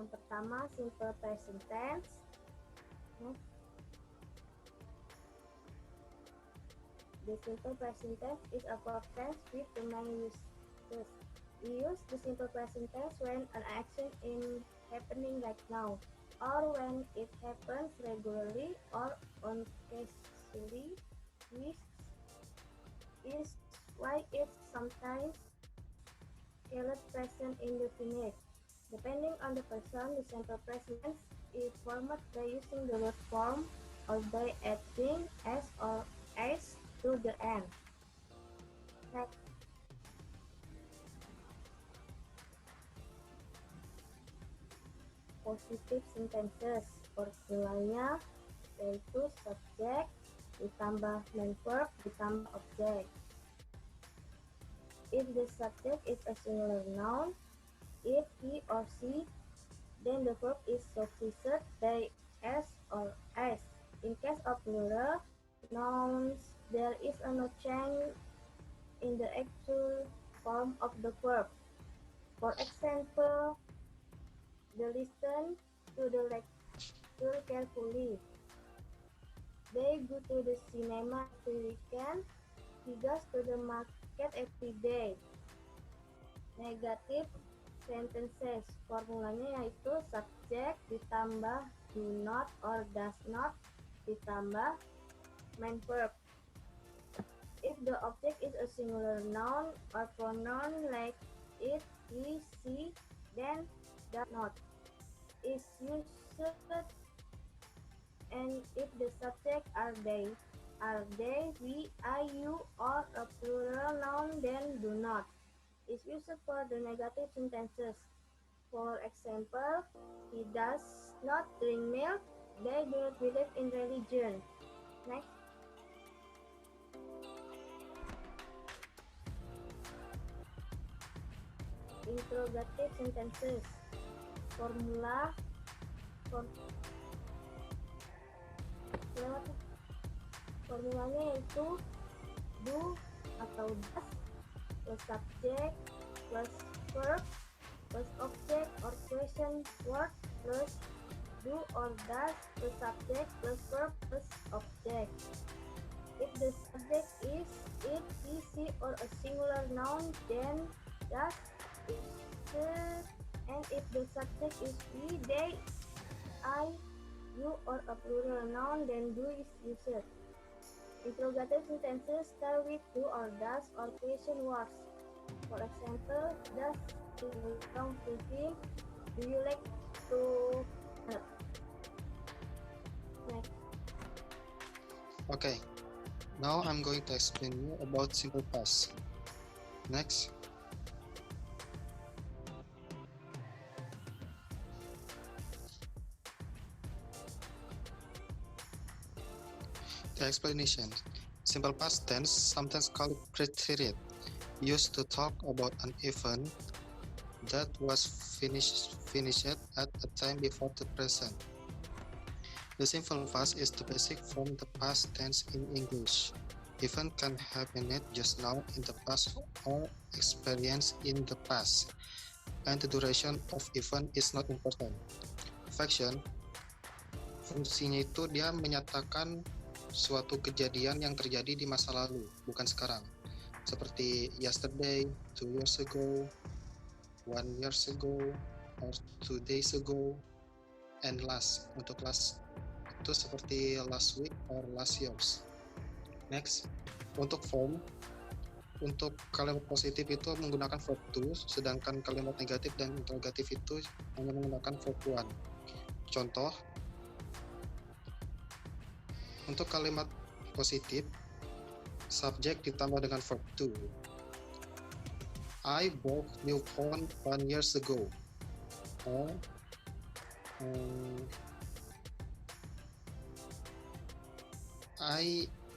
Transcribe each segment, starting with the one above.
Yang pertama, simple present tense. The simple present tense is a verb tense with the main uses. We use the simple present tense when an action is happening right now, or when it happens regularly or occasionally, which is why it's sometimes called present indefinite. Depending on the person, the simple present tense is formed by using the verb form or by adding s or s to the end. Next. Positive sentences. Formulanya yaitu subject ditambah main verb ditambah object. If the subject is a singular noun, if he or she, then the verb is suffixed by s or s. In case of plural nouns, there is no change in the actual form of the verb. For example, they listen to the lecture carefully. They go to the cinema every weekend. He goes to the market every day. Negative sentences. Formulanya yaitu subject ditambah do not or does not ditambah main verb. If the object is a singular noun or pronoun like it, he, she, then does not is used, and if the subject are they, we, I, you, or a plural noun, then do not is used for the negative sentences. For example, he does not drink milk. They do not believe in religion. Next. Interrogative sentences. Formulanya yaitu do atau does plus subject plus verb plus object or question word plus do or does plus subject plus verb plus object. If the subject is it, he, she, or a singular noun, then does is used, and if the subject is we, they, I, you, or a plural noun, then do is used. Interrogative sentences start with do or does or question words. For example, does it belong to him? Do you like to? Next. Okay, now I'm going to explain you about simple past. Next. The explanation. Simple past tense, sometimes called pre-period, used to talk about an event that was finished at a time before the present. The simple past is the basic form of the past tense in English. Event can happen just now in the past or experienced in the past, and the duration of event is not important. Faction, fungsinya itu dia menyatakan suatu kejadian yang terjadi di masa lalu, bukan sekarang. Seperti yesterday, 2 years ago, 1 years ago, or 2 days ago, and last. Untuk last itu seperti last week or last years. Next, untuk form, untuk kalimat positif itu menggunakan verb to, sedangkan kalimat negatif dan interrogatif itu hanya menggunakan verb one. Contoh, untuk kalimat positif, subjek ditambah dengan verb to. I bought new phone 1 years ago. Or,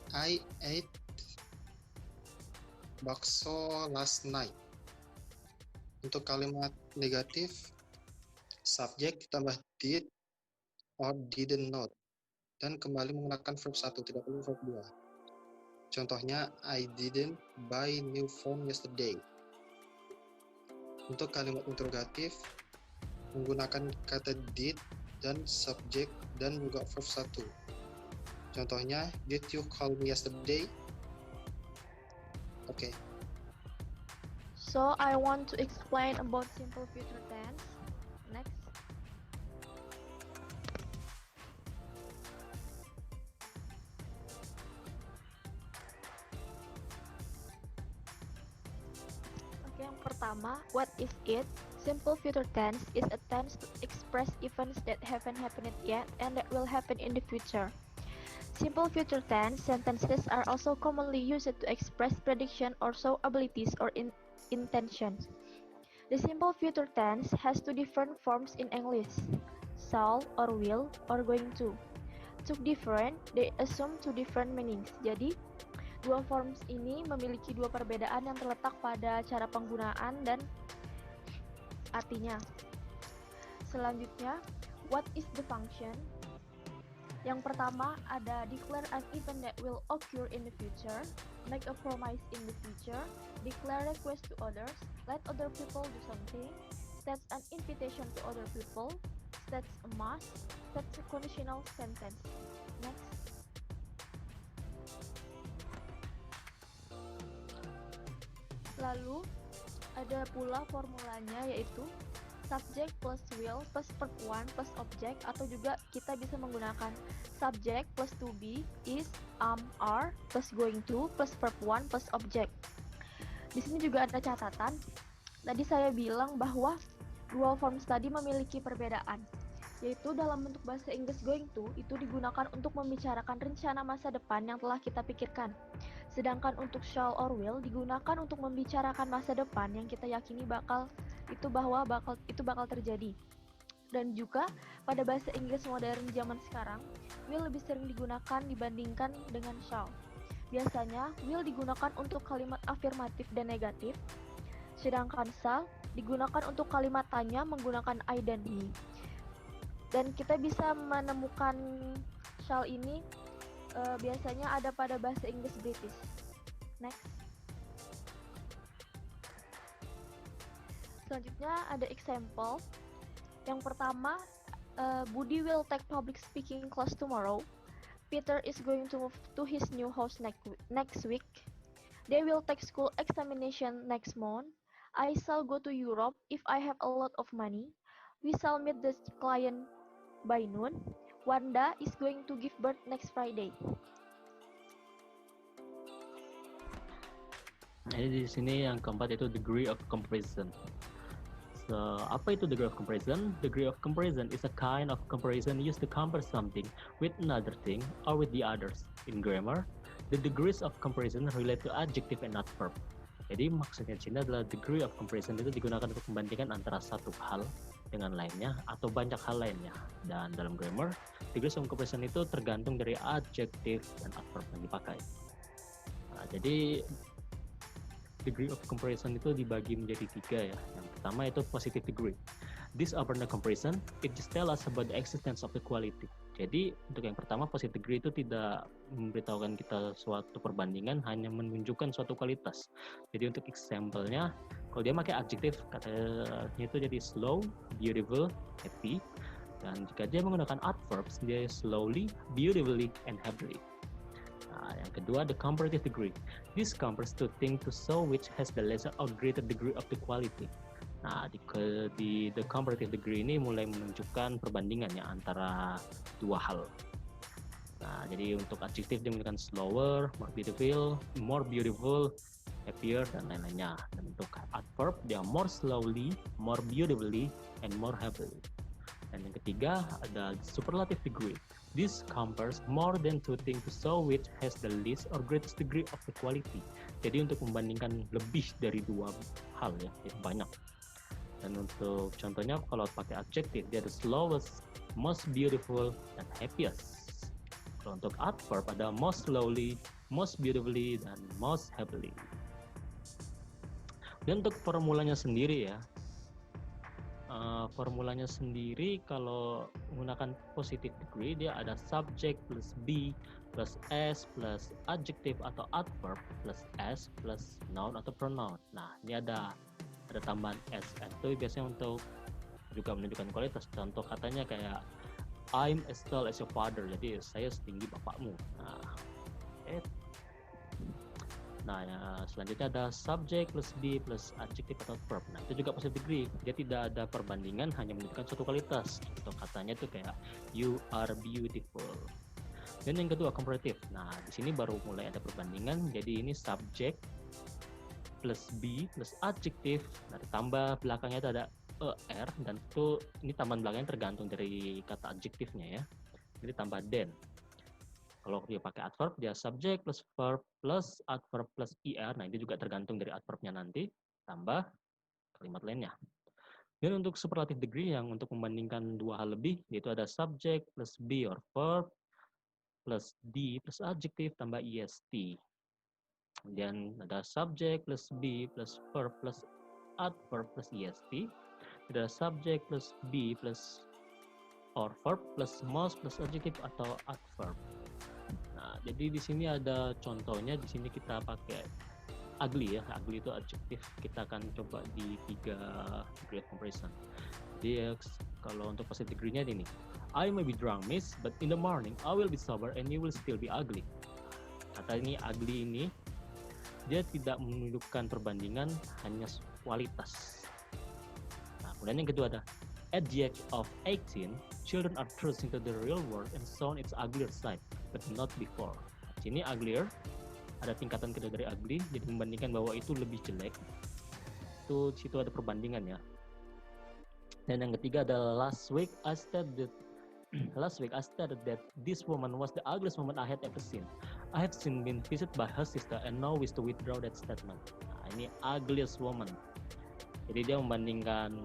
I ate bakso last night. Untuk kalimat negatif, subjek ditambah did or didn't not, dan kembali menggunakan verb 1, tidak perlu verb 2. Contohnya, I didn't buy new phone yesterday. Untuk kalimat interrogatif, menggunakan kata did dan subjek dan juga verb 1. Contohnya, did you call me yesterday? Oke. So I want to explain about simple future tense. Next. Oke, yang pertama, what is it? Simple future tense is a tense to express events that haven't happened yet and that will happen in the future. Simple future tense sentences are also commonly used to express prediction or show abilities or intentions. The simple future tense has two different forms in English, shall or will or going to. Two different, they assume two different meanings. Jadi, dua forms ini memiliki dua perbedaan yang terletak pada cara penggunaan dan artinya. Selanjutnya, what is the function? Yang pertama ada declare an event that will occur in the future, make a promise in the future, declare request to others, let other people do something, states an invitation to other people, states a must, states a conditional sentence. Next. Lalu ada pula formulanya yaitu subject plus will plus verb 1 plus object, atau juga kita bisa menggunakan subject plus to be, is, are plus going to plus verb 1 plus object. Di sini juga ada catatan. Tadi saya bilang bahwa dual forms tadi memiliki perbedaan, yaitu dalam bentuk bahasa Inggris going to itu digunakan untuk membicarakan rencana masa depan yang telah kita pikirkan. Sedangkan untuk shall or will digunakan untuk membicarakan masa depan yang kita yakini bakal terjadi. Dan juga pada bahasa Inggris modern zaman sekarang, will lebih sering digunakan dibandingkan dengan shall. Biasanya will digunakan untuk kalimat afirmatif dan negatif, sedangkan shall digunakan untuk kalimat tanya menggunakan I dan he. Dan kita bisa menemukan shall ini biasanya ada pada bahasa Inggris British. Next. Selanjutnya ada example. Yang pertama, Budi will take public speaking class tomorrow. Peter is going to move to his new house next week. They will take school examination next month. I shall go to Europe if I have a lot of money. We shall meet the client by noon. Wanda is going to give birth next Friday. Jadi di sini yang keempat itu degree of comparison. So, apa itu degree of comparison? Degree of comparison is a kind of comparison used to compare something with another thing or with the others. In grammar, the degrees of comparison relate to adjective and not verb. Jadi maksudnya di sini adalah degree of comparison itu digunakan untuk membandingkan antara satu hal dengan lainnya atau banyak hal lainnya. Dan dalam grammar, degrees of comparison itu tergantung dari adjective dan adverb yang dipakai. Nah, jadi degree of comparison itu dibagi menjadi tiga ya. Yang pertama itu positive degree. This operant comparison, it just tell us about the existence of equality. Jadi untuk yang pertama positive degree itu tidak memberitahukan kita suatu perbandingan, hanya menunjukkan suatu kualitas. Jadi untuk example-nya, kalau dia pakai adjektif, katanya itu jadi slow, beautiful, happy. Dan jika dia menggunakan adverbs, dia slowly, beautifully, and happily. Nah, yang kedua, the comparative degree. This compares two things to show which has the lesser or greater degree of the quality. Nah, di the comparative degree ini mulai menunjukkan perbandingannya antara dua hal. Nah, jadi untuk adjektif dia menggunakan slower, more beautiful, happier, dan lain-lainnya. Dan untuk adverb dia more slowly, more beautifully, and more happily. Dan yang ketiga ada superlative degree. This compares more than two things to show which has the least or greatest degree of equality. Jadi untuk membandingkan lebih dari dua hal ya, itu banyak. Dan untuk contohnya kalau pakai adjective dia ada slowest, most beautiful, dan happiest. Kalau untuk adverb ada most slowly, most beautifully, dan most happily. Dan untuk formulanya sendiri ya, formulanya sendiri kalau menggunakan positive degree dia ada subject plus be plus s plus adjective atau adverb plus s plus noun atau pronoun. Nah ini ada tambahan s itu biasanya untuk juga menunjukkan kualitas. Contoh katanya kayak I'm as tall as your father, jadi saya setinggi bapakmu. Nah, ya, selanjutnya ada subject plus be plus adjective atau verb. Nah, itu juga positive degree. Dia tidak ada perbandingan, hanya menunjukkan suatu kualitas. Contoh katanya tuh kayak you are beautiful. Dan yang kedua comparative. Nah, di sini baru mulai ada perbandingan. Jadi ini subject plus be plus adjective. Nah, ditambah belakangnya itu ada er, dan itu ini tambahan belakangnya tergantung dari kata adjektifnya ya. Jadi tambah then. Kalau dia pakai adverb, dia subject plus verb plus adverb plus er. Nah, ini juga tergantung dari adverbnya nanti, tambah kalimat lainnya. Dan untuk superlative degree yang untuk membandingkan dua hal lebih, yaitu ada subject plus be or verb plus d plus adjective tambah est. Kemudian ada subject plus be plus verb plus adverb plus est. Ada subject plus be plus or verb plus must plus adjective atau adverb. Nah, jadi di sini ada contohnya. Di sini kita pakai ugly ya. Ugly itu adjektif. Kita akan coba di 3 degree of comparison. Jadi kalau untuk positive degree-nya ini, I may be drunk, miss, but in the morning I will be sober and you will still be ugly. Kata ini ugly ini dia tidak menunjukkan perbandingan, hanya kualitas. Nah, kemudian yang kedua ada at the age of 18, children are thrust into the real world and shown its uglier side, but not before. Sini uglier, ada tingkatan kedua dari ugly, jadi membandingkan bahwa itu lebih jelek. Itu situ ada perbandingan ya. Dan yang ketiga adalah last week I stated that this woman was the ugliest woman I had ever seen. I have since been visited by her sister and now wish to withdraw that statement. Nah, ini ugliest woman. Jadi dia membandingkan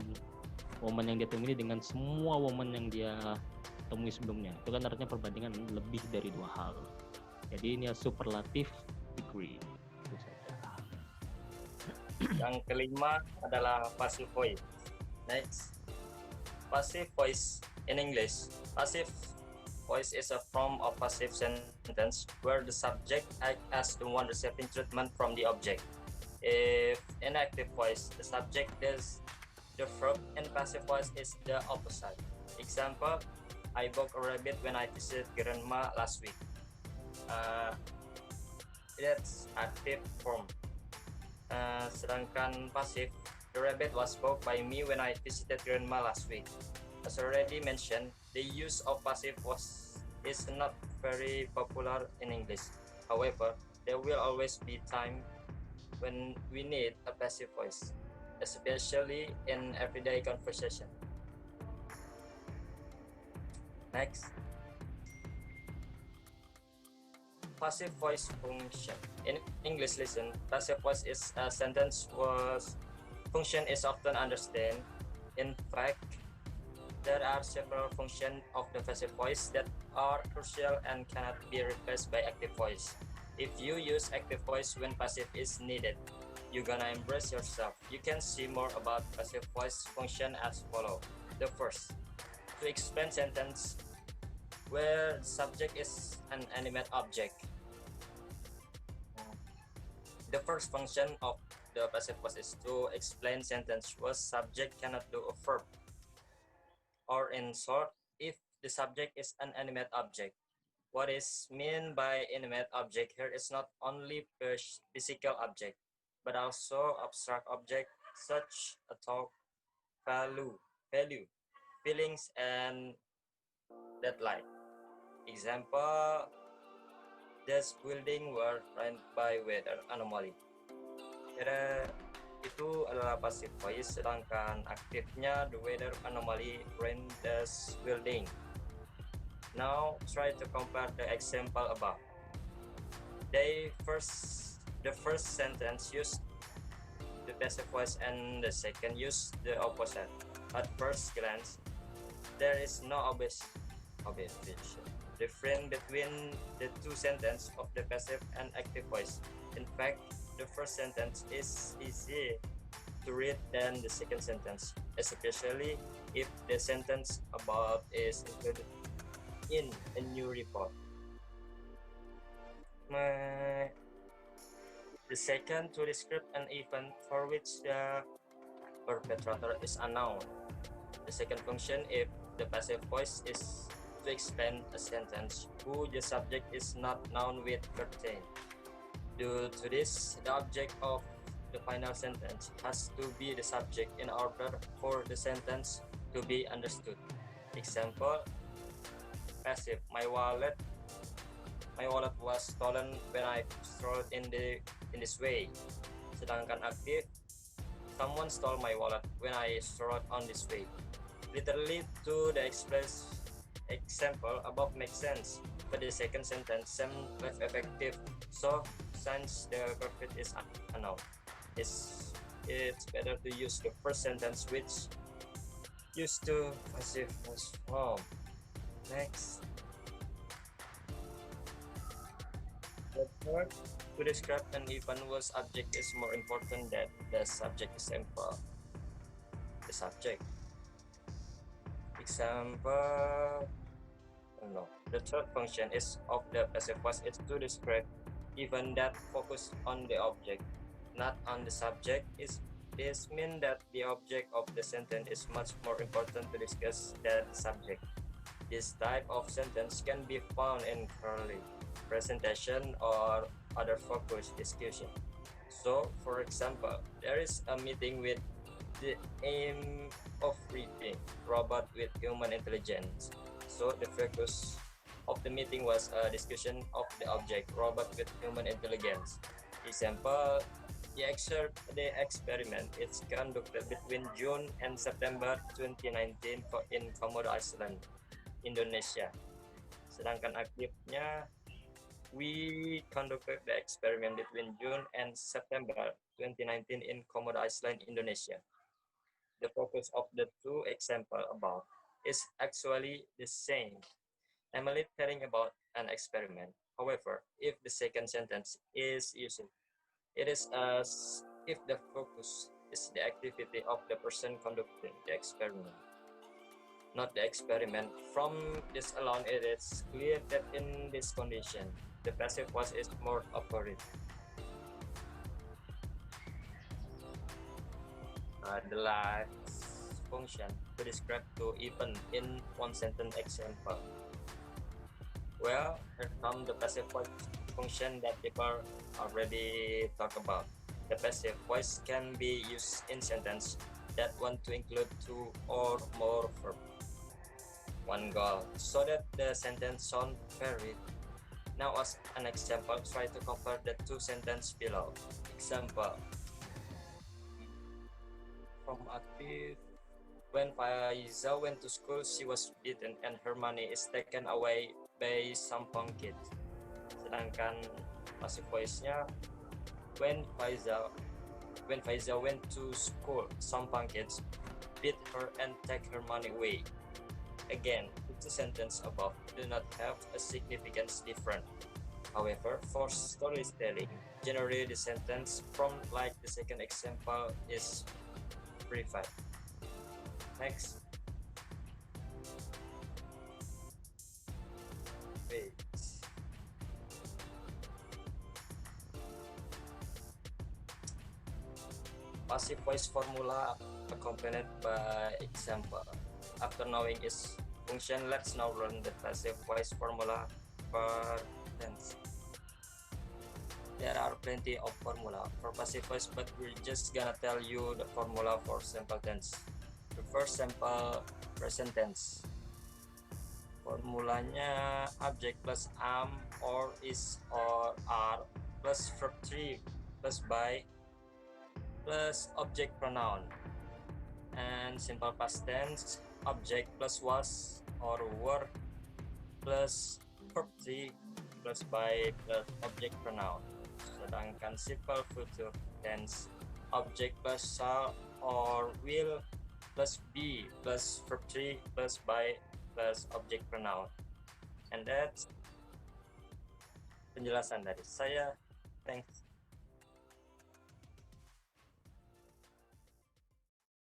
woman yang dia temui dengan semua woman yang dia temui sebelumnya. Itu kan artinya perbandingan lebih dari dua hal. Jadi ini superlative degree. Itu saja. Yang kelima adalah passive voice. Next, passive voice in English. Passive voice is a form of passive sentence where the subject acts as the one receiving treatment from the object. If in active voice, the subject does the verb, and passive voice is the opposite. Example, I bought a rabbit when I visited grandma last week. That's active form. Sedangkan passive, the rabbit was bought by me when I visited grandma last week. As already mentioned, the use of passive voice is not very popular in English. However, there will always be time when we need a passive voice, especially in everyday conversation. Next, passive voice function. In English, listen, passive voice is a sentence whose function is often understand. In fact, there are several functions of the passive voice that are crucial and cannot be replaced by active voice. If you use active voice when passive is needed, you're gonna embrace yourself. You can see more about passive voice function as follow. The first, to explain sentence where the subject is an animate object. The first function of the passive voice is to explain sentence where subject cannot do a verb. Or in short, if the subject is an animate object. What is meant by animate object here is not only physical object, but also abstract object such as thought, value, feelings, and deadline. Example, this building were ruined by weather anomaly. Itu adalah passive voice, sedangkan aktifnya the weather anomaly ruined this building. Now try to compare the example above. The first sentence used the passive voice and the second used the opposite. At first glance, there is no obvious difference between the two sentences of the passive and active voice. In fact, the first sentence is easier to read than the second sentence, especially if the sentence above is included in a new report. The second, to describe an event for which the perpetrator is unknown. The second function, if the passive voice, is to expand a sentence whose the subject is not known with certain. Due to this, the object of the final sentence has to be the subject in order for the sentence to be understood. Example, passive, my wallet was stolen when I strolled in this way. Sedangkan aktif, someone stole my wallet when I strolled on this way. Literally, to the express example above makes sense, but the second sentence seems less effective. So, since the perfect is unknown, it's better to use the first sentence, which used to passive voice form. Next, the third, to describe an even whose object is more important than the subject example. The subject. Example, no. The third function is of the passive voice is to describe even that focus on the object, not on the subject. This means that the object of the sentence is much more important to discuss than the subject. This type of sentence can be found in curly presentation or other focus discussion. So, for example, there is a meeting with the aim of reading robot with human intelligence. So the focus of the meeting was a discussion of the object robot with human intelligence. Example, the experiment is conducted between June and September 2019 in Komodo Island, Indonesia. Sedangkan aktifnya, we conducted the experiment between June and September 2019 in Komodo Island, Indonesia. The focus of the two examples above is actually the same, namely telling about an experiment. However, if the second sentence is used, it is as if the focus is the activity of the person conducting the experiment, not the experiment. From this alone, it is clear that in this condition, the passive voice is more appropriate. The last function to describe two events in one sentence example. Well, here comes the passive voice function that people already talk about. The passive voice can be used in sentence that want to include two or more verbs. One goal, so that the sentence sound varied. Now, as an example, try to compare the two sentences below. Example, from active, when Faiza went to school, she was beaten and her money is taken away by some punk kids. Sedangkan passive voice-nya, when Faiza went to school, some punk kids beat her and take her money away. Again, the two sentences above do not have a significant difference. However, for storytelling, generally the sentence from like the second example is verified. Next. Wait. Passive voice formula accompanied by example. After knowing its function, let's now learn the passive voice formula per tense. There are plenty of formula for passive voice, but we're just gonna tell you the formula for simple tense. The first simple present tense. Formulanya object plus am or is or are plus verb 3 plus by plus object pronoun. And simple past tense, object plus was or were plus verb 3 plus by plus object pronoun. Sedangkan simple future tense, object plus shall or will plus be plus verb 3 plus by plus object pronoun. And that's penjelasan dari saya. Thanks.